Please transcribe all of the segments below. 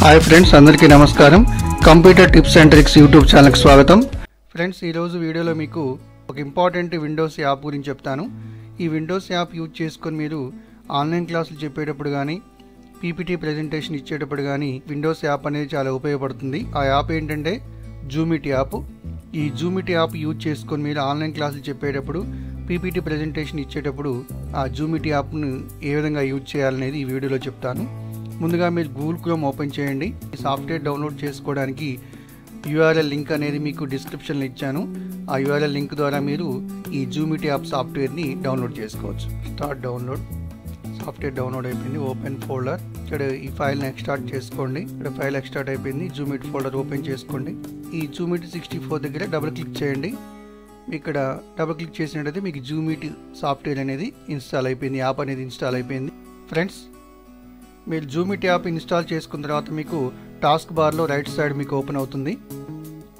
Hi friends, అందరికీ నమస్కారం. Computer tips and tricks YouTube ఛానల్కి స్వాగతం. ఫ్రెండ్స్, ఈరోజు వీడియోలో మీకు ఒక ఇంపార్టెంట్ విండోస్ యాప్ గురించి చెప్తాను. ఈ విండోస్ యాప్ యూజ్ చేసుకొని మీరు ఆన్లైన్ క్లాసులు చెప్పేటప్పుడు కానీ పీపీటీ ప్రెజెంటేషన్ ఇచ్చేటప్పుడు కానీ విండోస్ యాప్ అనేది చాలా ఉపయోగపడుతుంది. ఆ యాప్ ఏంటంటే జూమిట్ యాప్. ఈ జూమిట్ యాప్ యూజ్ చేసుకొని మీరు ఆన్లైన్ క్లాసులు చెప్పేటప్పుడు పీపీటీ ప్రెజెంటేషన్ ఇచ్చేటప్పుడు ఆ జూమిట్ యాప్ను ఏ విధంగా యూజ్ చేయాలనేది ఈ వీడియోలో చెప్తాను. ముందుగా మీరు గూగుల్ క్రోమ్ ఓపెన్ చేయండి. ఈ సాఫ్ట్వేర్ డౌన్లోడ్ చేసుకోవడానికి యూఆర్ఎల్ లింక్ అనేది మీకు డిస్క్రిప్షన్లో ఇచ్చాను. ఆ యూఆర్ఎల్ లింక్ ద్వారా మీరు ఈ జూమిట్ యాప్ సాఫ్ట్వేర్ని డౌన్లోడ్ చేసుకోవచ్చు. Start download. సాఫ్ట్వేర్ డౌన్లోడ్ అయిపోయింది. Open folder. ఇక్కడ ఈ ఫైల్ని ఎక్స్ట్రాక్ట్ చేసుకోండి. ఇక్కడ ఫైల్ ఎక్స్ట్రాక్ట్ అయిపోయింది. జూమిట్ ఫోల్డర్ ఓపెన్ చేసుకోండి. ఈ జూమిట్ 64 దగ్గర డబుల్ క్లిక్ చేయండి. ఇక్కడ డబుల్ క్లిక్ చేసినట్టయితే మీకు జూమిట్ సాఫ్ట్వేర్ అనేది ఇన్స్టాల్ అయిపోయింది. యాప్ అనేది ఇన్స్టాల్ అయిపోయింది. ఫ్రెండ్స్, మీరు జూమిట్ యాప్ ఇన్స్టాల్ చేసుకున్న తర్వాత మీకు టాస్క్ బార్లో రైట్ సైడ్ మీకు ఓపెన్ అవుతుంది.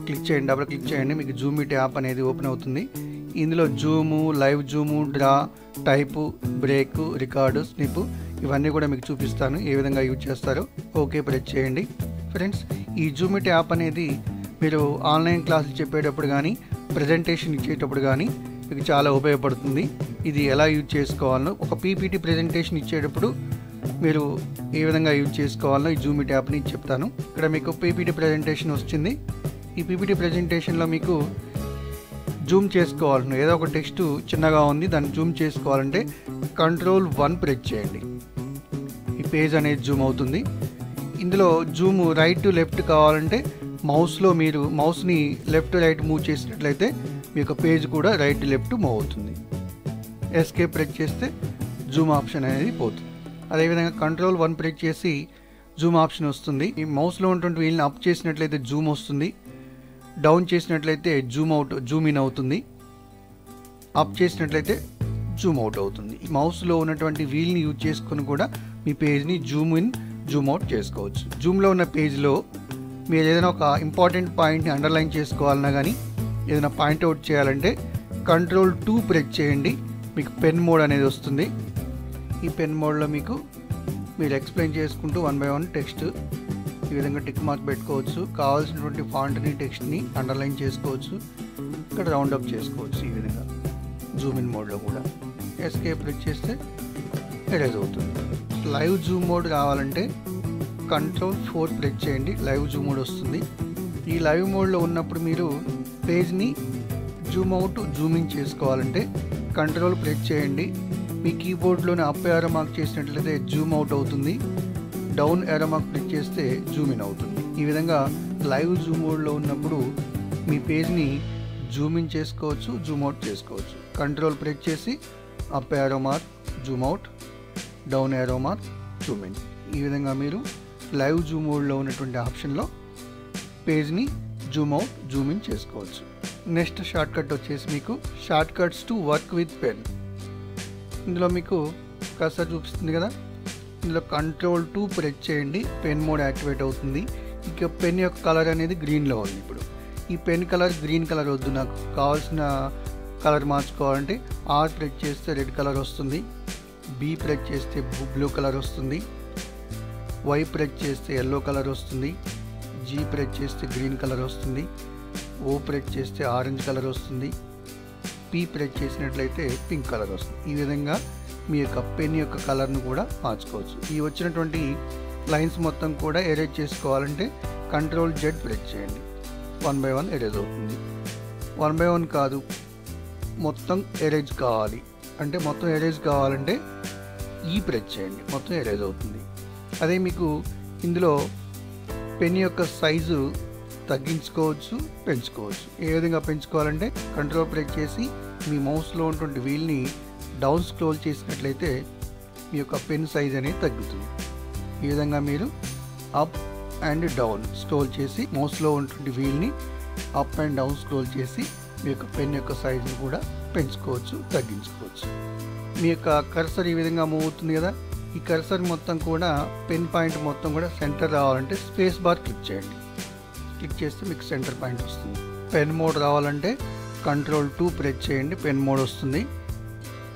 క్లిక్ చేయండి, డబుల్ క్లిక్ చేయండి. మీకు జూమిట్ యాప్ అనేది ఓపెన్ అవుతుంది. ఇందులో zoom, live zoom, draw, type, break, record, snip ఇవన్నీ కూడా మీకు చూపిస్తాను ఏ విధంగా యూజ్ చేస్తారో. ఓకే ప్రెస్ చేయండి. ఫ్రెండ్స్, ఈ జూమిట్ యాప్ అనేది మీరు ఆన్లైన్ క్లాసులు చెప్పేటప్పుడు కానీ ప్రజెంటేషన్ ఇచ్చేటప్పుడు కానీ మీకు చాలా ఉపయోగపడుతుంది. ఇది ఎలా యూజ్ చేసుకోవాలో, ఒక పీపీటీ ప్రజెంటేషన్ ఇచ్చేటప్పుడు మీరు ఏ విధంగా యూజ్ చేసుకోవాలో ఈ జూమిట్ యాప్ని చెప్తాను. ఇక్కడ మీకు పీపీటీ ప్రజెంటేషన్ వచ్చింది. ఈ పీపీటీ ప్రజెంటేషన్లో మీకు జూమ్ చేసుకోవాలను ఏదో ఒక టెక్స్ట్ చిన్నగా ఉంది, దాన్ని జూమ్ చేసుకోవాలంటే Ctrl+1 ప్రెస్ చేయండి. ఈ పేజ్ అనేది జూమ్ అవుతుంది. ఇందులో జూమ్ రైట్ టు లెఫ్ట్ కావాలంటే మౌస్లో మీరు మౌస్ని లెఫ్ట్ రైట్ మూవ్ చేసినట్లయితే మీ యొక్క పేజ్ కూడా రైట్ లెఫ్ట్ మూవ్ అవుతుంది. ఎస్కేప్ ప్రెస్ చేస్తే జూమ్ ఆప్షన్ అనేది పోతుంది. అదేవిధంగా Ctrl+1 ప్రెస్ చేసి జూమ్ ఆప్షన్ వస్తుంది. ఈ మౌస్లో ఉన్నటువంటి వీళ్ళని అప్ చేసినట్లయితే జూమ్ వస్తుంది, డౌన్ చేసినట్లయితే జూమ్ ఇన్ అవుతుంది, అప్ చేసినట్లయితే జూమ్ అవుట్ అవుతుంది. ఈ మౌస్లో ఉన్నటువంటి వీల్ని యూజ్ చేసుకొని కూడా మీ పేజ్ని జూమ్ ఇన్, జూమ్ అవుట్ చేసుకోవచ్చు. జూమ్లో ఉన్న పేజ్లో మీరు ఏదైనా ఒక ఇంపార్టెంట్ పాయింట్ని అండర్లైన్ చేసుకోవాలన్నా కానీ ఏదైనా పాయింట్అవుట్ చేయాలంటే Ctrl+2 ప్రెస్ చేయండి. మీకు పెన్ మోడ్ అనేది వస్తుంది. ఈ పెన్ మోడ్లో మీకు మీరు ఎక్స్ప్లెయిన్ చేసుకుంటూ 1 by 1 టెక్స్ట్ ఈ విధంగా టిక్ మార్క్ పెట్టుకోవచ్చు. కావాల్సినటువంటి ఫాంట్ని, టెక్స్ట్ని అండర్లైన్ చేసుకోవచ్చు. ఇక్కడ రౌండ్ అప్ చేసుకోవచ్చు. ఈ విధంగా జూమ్ ఇన్ మోడ్లో కూడా ఎస్కేప్ ప్రెస్ చేస్తే ఎరేజ్ అవుతుంది. లైవ్ జూమ్ మోడ్ కావాలంటే Ctrl+4 ప్రెస్ చేయండి. లైవ్ జూమ్ మోడ్ వస్తుంది. ఈ లైవ్ మోడ్లో ఉన్నప్పుడు మీరు పేజ్ని జూమ్ అవుట్, జూమ్ ఇన్ చేసుకోవాలంటే Ctrl ప్రెస్ చేయండి. మీ కీబోర్డ్లోనే అప్ యారో మార్క్ చేసినట్లయితే జూమ్ అవుట్ అవుతుంది, డౌన్ యారో మార్క్ క్లిక్ చేస్తే జూమ్ ఇన్ అవుతుంది. ఈ విధంగా లైవ్ జూమ్ మోడ్లో ఉన్నప్పుడు మీ పేజ్ని జూమ్ ఇన్ చేసుకోవచ్చు, జూమ్ అవుట్ చేసుకోవచ్చు. Ctrl ప్రెస్ చేసి up arrow mark Zoom out, down arrow mark Zoom in. ఈ విధంగా మీరు లైవ్ జూమ్ మోడ్లో ఉన్నటువంటి ఆప్షన్లో పేజ్ని జూమ్ అవుట్, జూమ్ ఇన్ చేసుకోవచ్చు. నెక్స్ట్ షార్ట్ కట్ వచ్చేసి మీకు short cuts to work with pen. ఇందులో మీకు కర్సర్ చూపిస్తుంది కదా, ఇందులో Ctrl+2 ప్రెస్ చేయండి. పెన్ మోడ్ యాక్టివేట్ అవుతుంది. ఇక పెన్ యొక్క కలర్ అనేది గ్రీన్లో ఉంది. ఇప్పుడు ఈ పెన్ కలర్ గ్రీన్ కలర్ వద్దు, నాకు కావాల్సిన కలర్ మార్చుకోవాలంటే R ప్రెస్ చేస్తే రెడ్ కలర్ వస్తుంది, B ప్రెస్ చేస్తే బ్లూ కలర్ వస్తుంది, Y ప్రెస్ చేస్తే ఎల్లో కలర్ వస్తుంది, G ప్రెస్ చేస్తే గ్రీన్ కలర్ వస్తుంది, O ప్రెస్ చేస్తే ఆరెంజ్ కలర్ వస్తుంది, P ప్రెస్ చేసినట్లయితే పింక్ కలర్ వస్తుంది. ఈ విధంగా మీ యొక్క పెన్ యొక్క కలర్ను కూడా మార్చుకోవచ్చు. ఈ వచ్చినటువంటి లైన్స్ మొత్తం కూడా ఎరేజ్ చేసుకోవాలంటే Ctrl+Z ప్రెస్ చేయండి. 1 by 1 ఎరేజ్ అవుతుంది. 1 by 1 కాదు, మొత్తం ఎరేజ్ కావాలి అంటే మొత్తం ఎరేజ్ కావాలంటే ఈ ప్రెస్ చేయండి, మొత్తం ఎరేజ్ అవుతుంది. అదే మీకు ఇందులో పెన్ యొక్క సైజు తగ్గించుకోవచ్చు, పెంచుకోవచ్చు. ఏ విధంగా పెంచుకోవాలంటే Ctrl ప్రెస్ చేసి మీ మౌస్లో ఉన్నటువంటి వీల్ని డౌన్ స్క్రోల్ చేసినట్లయితే మీ యొక్క పెన్ సైజ్ అనేది తగ్గుతుంది. ఈ విధంగా మీరు అప్ అండ్ డౌన్ స్క్రోల్ చేసి మౌస్లో ఉన్నటువంటి వీల్ని అప్ అండ్ డౌన్ స్క్రోల్ చేసి మీ యొక్క పెన్ యొక్క సైజుని కూడా పెంచుకోవచ్చు, తగ్గించుకోవచ్చు. మీ యొక్క కర్సర్ ఈ విధంగా మూవ్ అవుతుంది కదా, ఈ కర్సర్ మొత్తం కూడా పెన్ పాయింట్ మొత్తం కూడా సెంటర్ రావాలంటే స్పేస్ బార్ క్లిక్ చేయండి. క్లిక్ చేస్తే మీకు సెంటర్ పాయింట్ వస్తుంది. పెన్ మోడ్ రావాలంటే Ctrl+2 ప్రెస్ చేయండి. పెన్ మోడ్ వస్తుంది.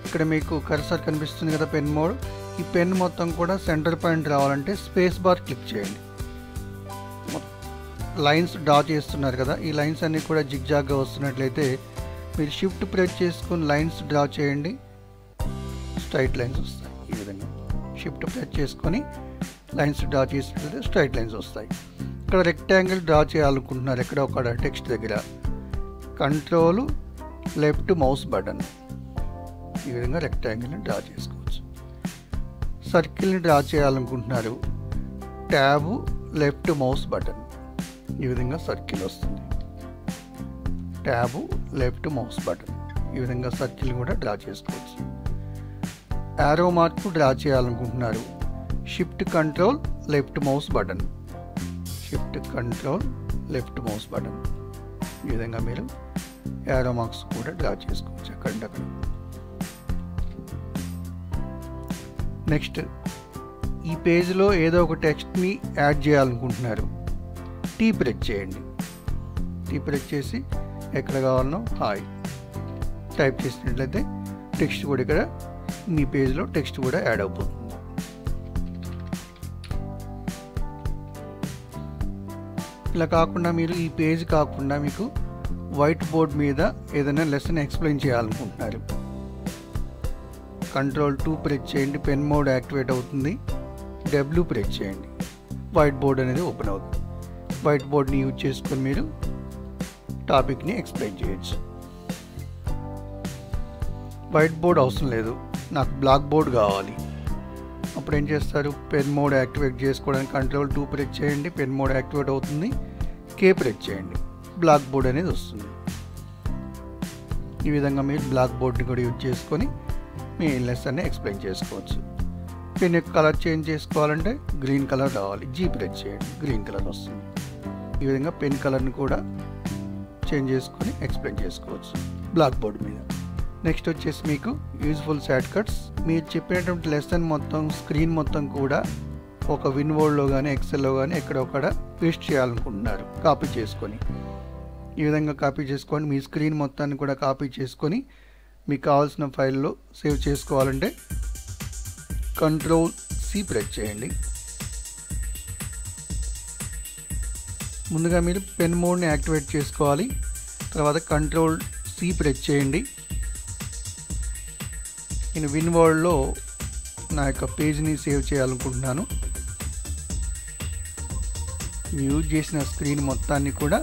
ఇక్కడ మీకు కర్సర్ కనిపిస్తుంది కదా, పెన్ మోడ్. ఈ పెన్ మొత్తం కూడా సెంటర్ పాయింట్ రావాలంటే స్పేస్ బార్ క్లిక్ చేయండి. లైన్స్ డ్రా చేస్తున్నారు కదా, ఈ లైన్స్ అన్నీ కూడా జిగ్జాగ్గా వస్తున్నట్లయితే మీరు షిఫ్ట్ ప్రెస్ చేసుకొని లైన్స్ డ్రా చేయండి, స్ట్రైట్ లైన్స్ వస్తాయి. ఈ విధంగా షిఫ్ట్ ప్రెస్ చేసుకొని లైన్స్ డ్రా చేసినట్లయితే స్ట్రైట్ లైన్స్ వస్తాయి. ఇక్కడ రెక్టాంగిల్ డ్రా చేయాలనుకుంటున్నారు ఎక్కడ ఒక టెక్స్ట్ దగ్గర, కంట్రోల్ లెఫ్ట్ మౌస్ బటన్, ఈ విధంగా రెక్టాంగిల్ని డ్రా చేసుకోవచ్చు. సర్కిల్ని డ్రా చేయాలనుకుంటున్నారు, ట్యాబ్ లెఫ్ట్ మౌస్ బటన్, ఈ విధంగా సర్కిల్ వస్తుంది. ట్యాబ్ లెఫ్ట్ మౌస్ బటన్, ఈ విధంగా సర్కిల్ కూడా డ్రా చేసుకోవచ్చు. యారో మార్క్ డ్రా చేయాలనుకుంటున్నారు, shift control left mouse button, shift control left mouse button, ఈ విధంగా మీరు యారో మార్క్స్ కూడా డ్రా చేసుకోవచ్చు అక్కడ. నెక్స్ట్ ఈ పేజ్లో ఏదో ఒక టెక్స్ట్ని యాడ్ చేయాలనుకుంటున్నారు, టీ ప్రెస్ చేయండి. టీ ప్రెస్ చేసి ఎక్కడ కావాలనో హాయ్ టైప్ చేసినట్లయితే టెక్స్ట్ కూడా ఇక్కడ మీ పేజ్లో టెక్స్ట్ కూడా యాడ్ అయిపోతుంది. ఇలా కాకుండా మీరు ఈ పేజ్ కాకుండా మీకు వైట్ బోర్డ్ మీద ఏదైనా లెసన్ ఎక్స్ప్లెయిన్ చేయాలనుకుంటున్నారు, కంట్రోల్ 2 ప్రెస్ చేయండి, పెన్ మోడ్ యాక్టివేట్ అవుతుంది. W ప్రెస్ చేయండి, వైట్ బోర్డ్ అనేది ఓపెన్ అవుతుంది. వైట్ బోర్డ్ని యూజ్ చేసుకొని మీరు టాపిక్ని ఎక్స్ప్లెయిన్ చేయొచ్చు. వైట్ బోర్డ్ అవసరం లేదు, నాకు బ్లాక్ బోర్డ్ కావాలి, అప్పుడు ఏం చేస్తారు, పెన్ మోడ్ యాక్టివేట్ చేసుకోవడానికి కంట్రోల్ 2 ప్రెస్ చేయండి, పెన్ మోడ్ యాక్టివేట్ అవుతుంది. K ప్రెస్ చేయండి, బ్లాక్ బోర్డ్ అనేది వస్తుంది. ఈ విధంగా మీరు బ్లాక్ బోర్డ్ని కూడా యూజ్ చేసుకొని మీ లెసన్ని ఎక్స్ప్లెయిన్ చేసుకోవచ్చు. పెన్ యొక్క కలర్ చేంజ్ చేసుకోవాలంటే గ్రీన్ కలర్ రావాలి, G ప్రెస్ చేయండి, గ్రీన్ కలర్ వస్తుంది. ఈ విధంగా పెన్ కలర్ని కూడా చేంజ్ చేసుకొని ఎక్స్ప్లెయిన్ చేసుకోవచ్చు బ్లాక్ బోర్డ్ మీద. నెక్స్ట్ వచ్చేసి మీకు యూజ్ఫుల్ షార్ట్ కట్స్. మీరు చెప్పినటువంటి లెసన్ మొత్తం స్క్రీన్ మొత్తం కూడా ఒక విన్వర్డ్లో కానీ ఎక్సెల్లో కానీ ఎక్కడొక్కడ పేస్ట్ చేయాలనుకుంటున్నారు, కాపీ చేసుకొని. ఈ విధంగా కాపీ చేసుకొని మీ స్క్రీన్ మొత్తాన్ని కూడా కాపీ చేసుకొని మీకు కావాల్సిన ఫైల్లో సేవ్ చేసుకోవాలంటే కంట్రోల్ C ప్రెస్ చేయండి. ముందుగా మీరు పెన్ మోడ్ని యాక్టివేట్ చేసుకోవాలి, తర్వాత కంట్రోల్ C ప్రెస్ చేయండి. నేను విన్వర్డ్లో నా యొక్క పేజ్ని సేవ్ చేయాలనుకుంటున్నాను. యూజ్ చేసిన స్క్రీన్ మొత్తాన్ని కూడా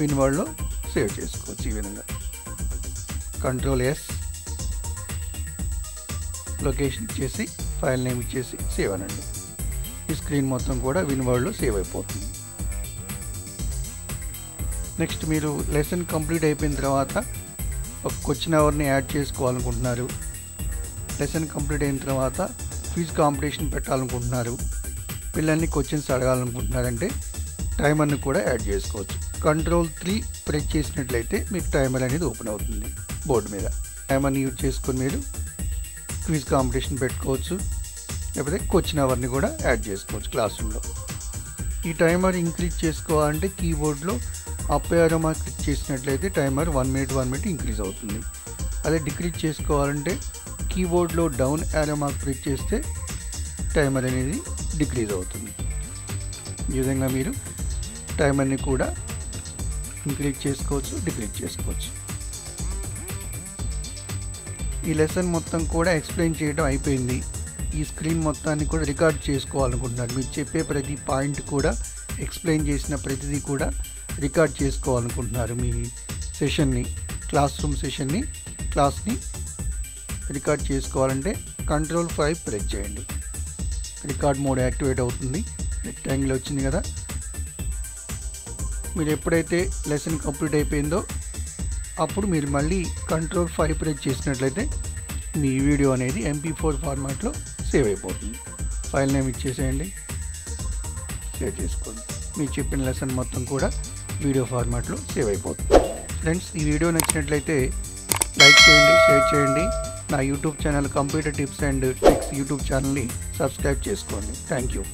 విన్వర్డ్లో సేవ్ చేసుకోవచ్చు. ఈ విధంగా కంట్రోల్ S, లొకేషన్ ఇచ్చేసి ఫైల్ నేమ్ ఇచ్చేసి సేవ్ అనండి. ఈ స్క్రీన్ మొత్తం కూడా విన్వర్డ్లో సేవ్ అయిపోతుంది. నెక్స్ట్ మీరు లెసన్ కంప్లీట్ అయిపోయిన తర్వాత ఒక క్వశ్చన్ అవర్ని యాడ్ చేసుకోవాలనుకుంటున్నారు, లెసన్ కంప్లీట్ అయిన తర్వాత క్విజ్ కాంపిటీషన్ పెట్టాలనుకుంటున్నారు, పిల్లల్ని క్వశ్చన్స్ అడగాలనుకుంటున్నారంటే టైమర్ని కూడా యాడ్ చేసుకోవచ్చు. కంట్రోల్ 3 ప్రెస్ చేసినట్లయితే మీకు టైమర్ అనేది ఓపెన్ అవుతుంది బోర్డు మీద. టైమర్ని యూజ్ చేసుకొని మీరు క్విజ్ కాంపిటీషన్ పెట్టుకోవచ్చు, లేకపోతే క్వశ్చన్ అవర్ని కూడా యాడ్ చేసుకోవచ్చు క్లాస్ రూమ్లో. ఈ టైమర్ ఇంక్రీజ్ చేసుకోవాలంటే కీబోర్డ్లో అప్ యారో మార్క్ క్లిక్ చేసినట్లయితే టైమర్ 1 మినిట్ ఇంక్రీజ్ అవుతుంది. అదే డిక్రీజ్ చేసుకోవాలంటే కీబోర్డ్లో డౌన్ యారో మార్క్ ప్రెస్ చేస్తే టైమర్ అనేది డిక్రీజ్ అవుతుంది. ఈ విధంగా మీరు టైమర్ని కూడా ఇంక్రీజ్ చేసుకోవచ్చు, డిక్రీజ్ చేసుకోవచ్చు. ఈ లెసన్ మొత్తం కూడా ఎక్స్ప్లెయిన్ చేయడం అయిపోయింది. ఈ స్క్రీన్ మొత్తాన్ని కూడా రికార్డ్ చేసుకోవాలనుకుంటున్నారు, మీరు చెప్పే ప్రతి పాయింట్ కూడా ఎక్స్ప్లెయిన్ చేసిన ప్రతిదీ కూడా రికార్డ్ చేసుకోవాలనుకుంటున్నారు. మీ సెషన్ని, క్లాస్ రూమ్ సెషన్ని, క్లాస్ని రికార్డ్ చేసుకోవాలంటే కంట్రోల్ 5 ప్రెస్ చేయండి, రికార్డ్ మోడ్ యాక్టివేట్ అవుతుంది. రెక్టాంగిల్ వచ్చింది కదా, మీరు ఎప్పుడైతే లెసన్ కంప్లీట్ అయిపోయిందో అప్పుడు మీరు మళ్ళీ కంట్రోల్ 5 ప్రెస్ చేసినట్లయితే మీ వీడియో అనేది MP4 ఫార్మాట్లో సేవ్ అయిపోతుంది. ఫైల్ నేమ్ ఇచ్చేసేయండి, సేవ్ చేసుకోండి. మీరు చెప్పిన లెసన్ మొత్తం కూడా వీడియో ఫార్మాట్లో సేవ్ అయిపోతుంది. ఫ్రెండ్స్, ఈ వీడియో నచ్చినట్లయితే లైక్ చేయండి, షేర్ చేయండి. నా YouTube channel computer tips and tricks YouTube ఛానల్ని సబ్స్క్రైబ్ చేసుకోండి. Thank you.